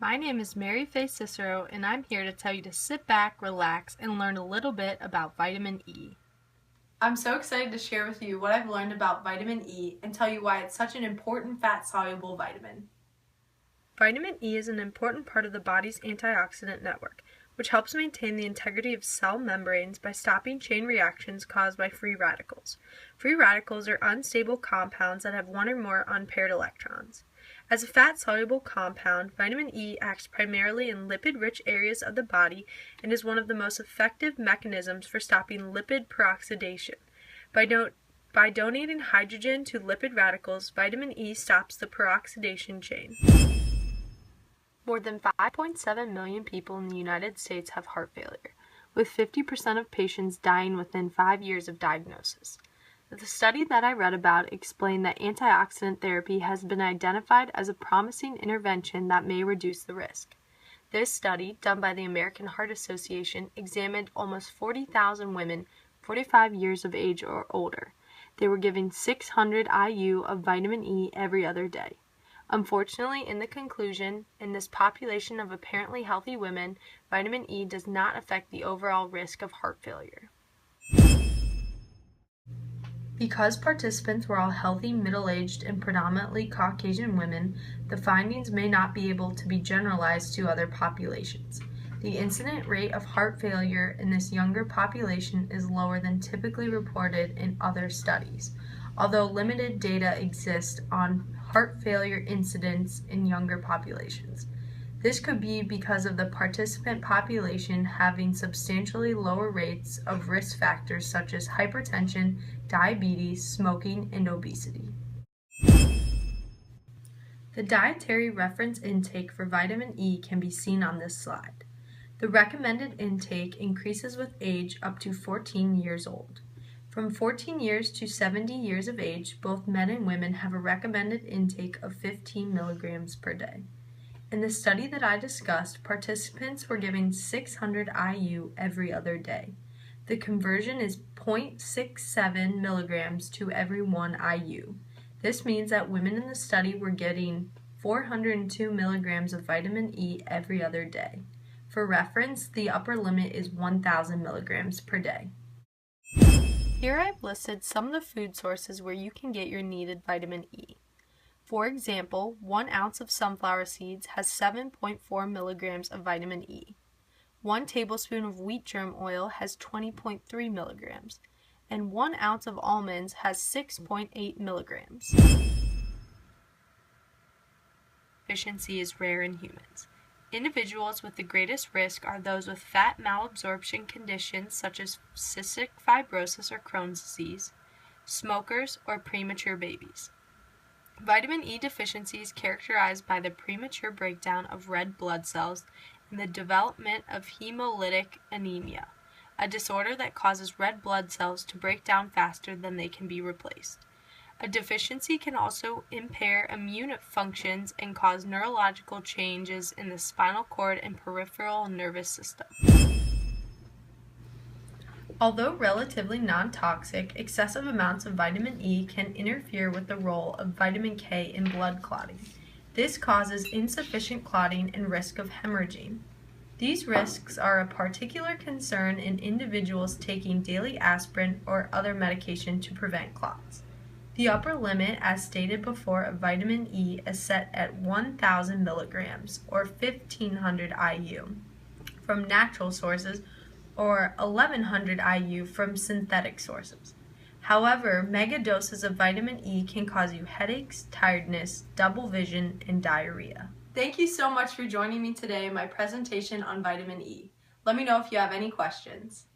My name is Mary Faye Cicero, and I'm here to tell you to sit back, relax, and learn a little bit about vitamin E. I'm so excited to share with you what I've learned about vitamin E and tell you why it's such an important fat-soluble vitamin. Vitamin E is an important part of the body's antioxidant network, which helps maintain the integrity of cell membranes by stopping chain reactions caused by free radicals. Free radicals are unstable compounds that have one or more unpaired electrons. As a fat-soluble compound, vitamin E acts primarily in lipid-rich areas of the body and is one of the most effective mechanisms for stopping lipid peroxidation. By donating hydrogen to lipid radicals, vitamin E stops the peroxidation chain. More than 5.7 million people in the United States have heart failure, with 50% of patients dying within 5 years of diagnosis. The study that I read about explained that antioxidant therapy has been identified as a promising intervention that may reduce the risk. This study, done by the American Heart Association, examined almost 40,000 women 45 years of age or older. They were given 600 IU of vitamin E every other day. Unfortunately, in the conclusion, in this population of apparently healthy women, vitamin E does not affect the overall risk of heart failure. Because participants were all healthy, middle-aged, and predominantly Caucasian women, the findings may not be able to be generalized to other populations. The incident rate of heart failure in this younger population is lower than typically reported in other studies, although limited data exist on heart failure incidence in younger populations. This could be because of the participant population having substantially lower rates of risk factors such as hypertension, diabetes, smoking, and obesity. The dietary reference intake for vitamin E can be seen on this slide. The recommended intake increases with age up to 14 years old. From 14 years to 70 years of age, both men and women have a recommended intake of 15 milligrams per day. In the study that I discussed, participants were given 600 IU every other day. The conversion is 0.67 milligrams to every 1 IU. This means that women in the study were getting 402 milligrams of vitamin E every other day. For reference, the upper limit is 1,000 milligrams per day. Here I've listed some of the food sources where you can get your needed vitamin E. For example, 1 ounce of sunflower seeds has 7.4 milligrams of vitamin E. 1 tablespoon of wheat germ oil has 20.3 milligrams, and 1 ounce of almonds has 6.8 milligrams. Deficiency is rare in humans. Individuals with the greatest risk are those with fat malabsorption conditions such as cystic fibrosis or Crohn's disease, smokers, or premature babies. Vitamin E deficiency is characterized by the premature breakdown of red blood cells and the development of hemolytic anemia, a disorder that causes red blood cells to break down faster than they can be replaced. A deficiency can also impair immune functions and cause neurological changes in the spinal cord and peripheral nervous system. Although relatively non-toxic, excessive amounts of vitamin E can interfere with the role of vitamin K in blood clotting. This causes insufficient clotting and risk of hemorrhaging. These risks are a particular concern in individuals taking daily aspirin or other medication to prevent clots. The upper limit, as stated before, of vitamin E is set at 1,000 milligrams or 1,500 IU from natural sources or 1,100 IU from synthetic sources. However, mega doses of vitamin E can cause you headaches, tiredness, double vision, and diarrhea. Thank you so much for joining me today in my presentation on vitamin E. Let me know if you have any questions.